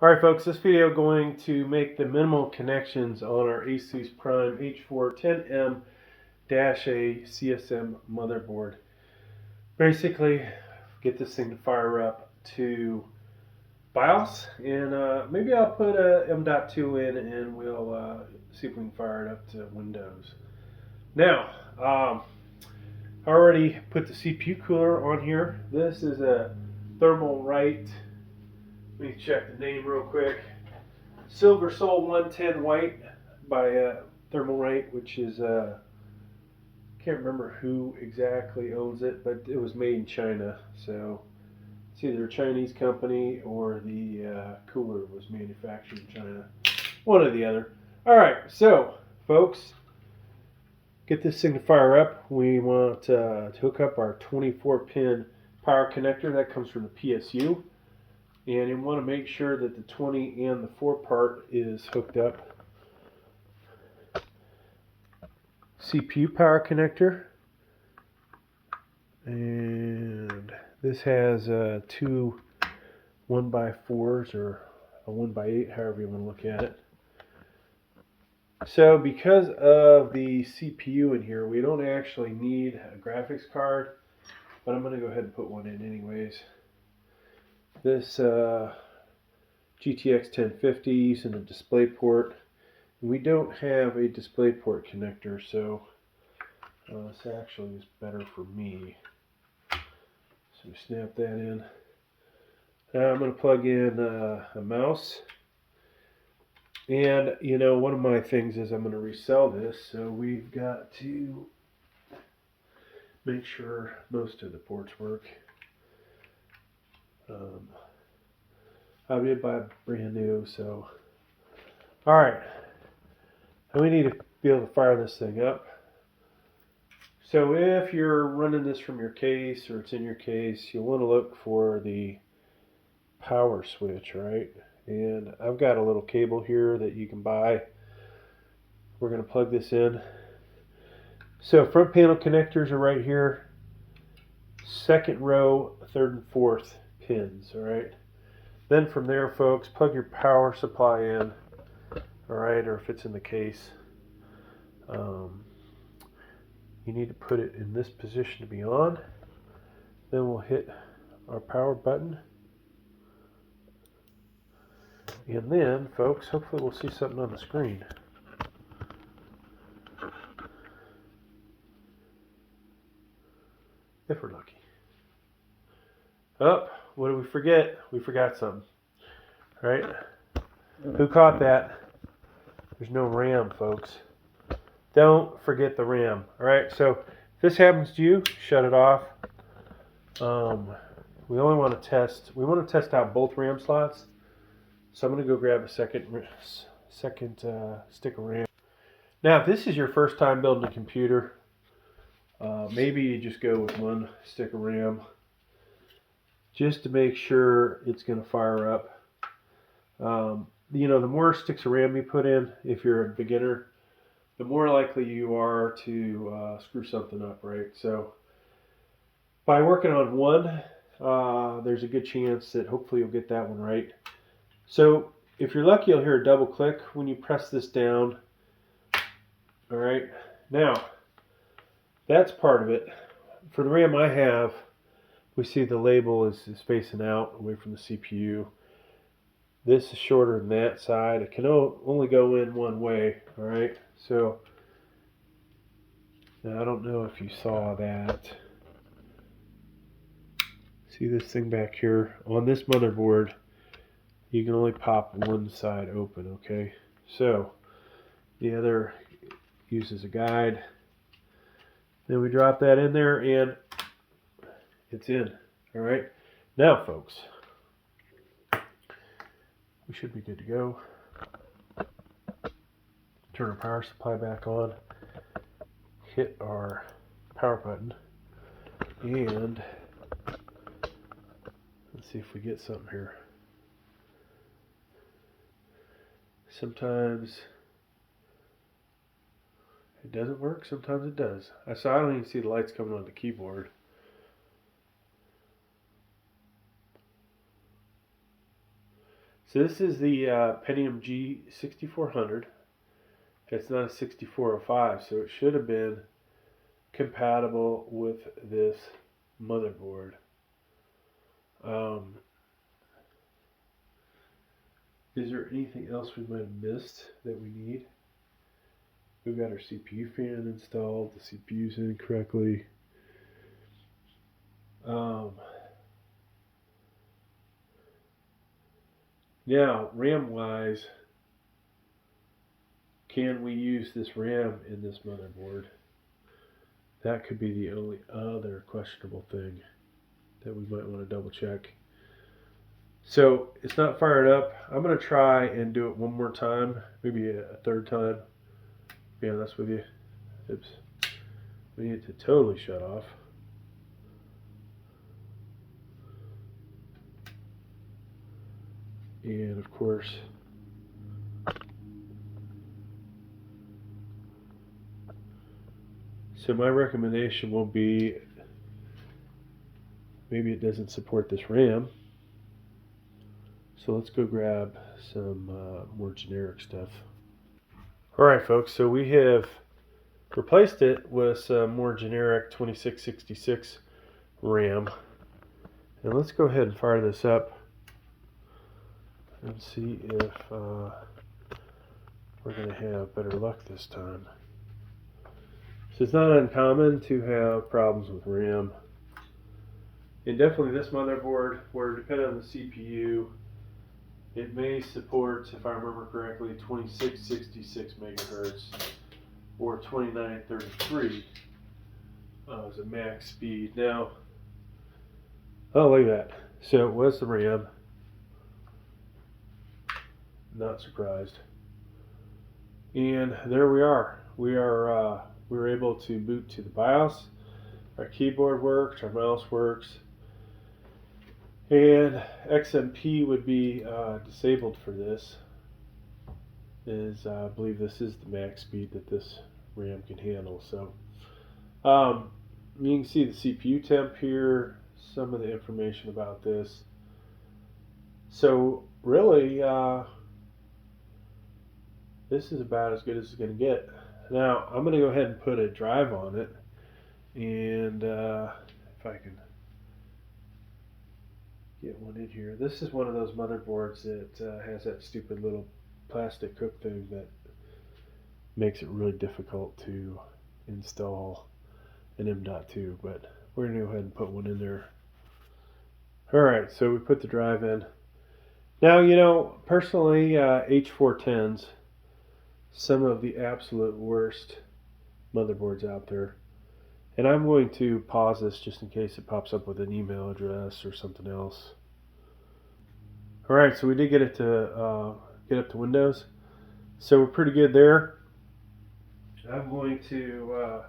Alright folks, this video going to make the minimal connections on our Asus Prime H410m-A CSM motherboard. Basically, get this thing to fire up to BIOS, and maybe I'll put a M.2 in and we'll see if we can fire it up to Windows. Now, I already put the CPU cooler on here. This is a Thermalright. Let me check the name real quick. Silver Soul 110 White by Thermalright, which is can't remember who exactly owns it, but it was made in China, so it's either a Chinese company or the cooler was manufactured in China. One or the other. Alright, so folks, get this thing to fire up. We want to hook up our 24-pin power connector that comes from the PSU. And you want to make sure that the 20 and the 4 part is hooked up. CPU power connector. And this has two 1x4s or a 1x8, however you want to look at it. So because of the CPU in here, we don't actually need a graphics card, but I'm going to go ahead and put one in anyways. This GTX 1050 using a display port. We don't have a display port connector, so this actually is better for me. So we snap that in. Now I'm going to plug in a mouse. And you know, one of my things is I'm going to resell this, so we've got to make sure most of the ports work. I did buy brand new, so alright. And we need to be able to fire this thing up. So if you're running this from your case or it's in your case, you'll want to look for the power switch, right? And I've got a little cable here that you can buy. We're going to plug this in. So front panel connectors are right here. Second row, third and fourth pins, alright? Then from there, folks, plug your power supply in, alright, or if it's in the case. You need to put it in this position to be on. Then we'll hit our power button. And then, folks, hopefully we'll see something on the screen. If we're lucky. Oh, what did we forget? We forgot something. Right? Who caught that? There's no RAM, folks. Don't forget the RAM. Alright, so if this happens to you, shut it off. We only want to test, out both RAM slots. So I'm going to go grab a second stick of RAM. Now, if this is your first time building a computer, maybe you just go with one stick of RAM, just to make sure it's going to fire up. You know, the more sticks of RAM you put in, if you're a beginner, the more likely you are to screw something up, right? So by working on one, there's a good chance that hopefully you'll get that one right. So if you're lucky, you'll hear a double click when you press this down. All right, now that's part of it. For the RAM I have, we see the label is facing out away from the CPU. This is shorter than that side. It can only go in one way, all right? So, now I don't know if you saw that. See this thing back here? On this motherboard, you can only pop one side open, okay? So, the other uses a guide. Then we drop that in there and it's in, all right? Now, folks, we should be good to go. Turn our power supply back on, hit our power button, and let's see if we get something here. Sometimes it doesn't work, sometimes it does. I don't even see the lights coming on the keyboard. So this is the Pentium G6400. It's not a 6405, so it should have been compatible with this motherboard. Is there anything else we might have missed that we need? We've got our CPU fan installed. The CPU's in correctly. Now, RAM-wise, can we use this RAM in this motherboard? That could be the only other questionable thing that we might want to double check. So it's not fired up. I'm going to try and do it one more time, maybe a third time. To be honest with you. Oops. We need it to totally shut off. And of course, so my recommendation will be, maybe it doesn't support this RAM. So let's go grab some more generic stuff. Alright folks, so we have replaced it with some more generic 2666 RAM. And let's go ahead and fire this up and see if we're going to have better luck this time. So it's not uncommon to have problems with RAM. And definitely this motherboard, where depending on the CPU, it may support, if I remember correctly, 2666 megahertz or 2933 as a max speed. Now, oh, look at that. So it was the RAM. Not surprised. And there we are. We were able to boot to the BIOS. Our keyboard works, our mouse works, and XMP would be disabled for this. I believe this is the max speed that this RAM can handle. So you can see the CPU temp here, some of the information about this. So really, this is about as good as it's going to get. Now, I'm going to go ahead and put a drive on it, and if I can get one in here. This is one of those motherboards that has that stupid little plastic hook thing that makes it really difficult to install an M.2, but we're going to go ahead and put one in there. Alright, so we put the drive in. Now, you know, personally, H410s, some of the absolute worst motherboards out there. And I'm going to pause this just in case it pops up with an email address or something else. Alright, so we did get it to get up to Windows. So we're pretty good there. I'm going to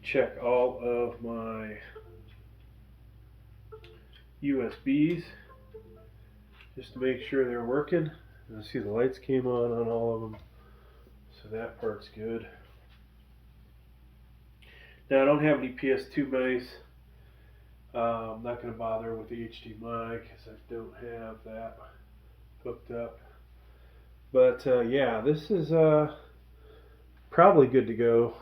check all of my USBs just to make sure they're working. And I see the lights came on all of them. So that part's good. Now I don't have any PS2 mice. I'm not going to bother with the HDMI because I don't have that hooked up. But yeah, this is probably good to go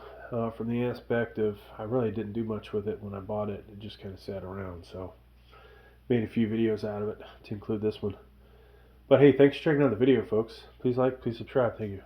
from the aspect of I really didn't do much with it when I bought it. It just kind of sat around. So made a few videos out of it to include this one. But hey, thanks for checking out the video, folks. Please like, please subscribe. Thank you.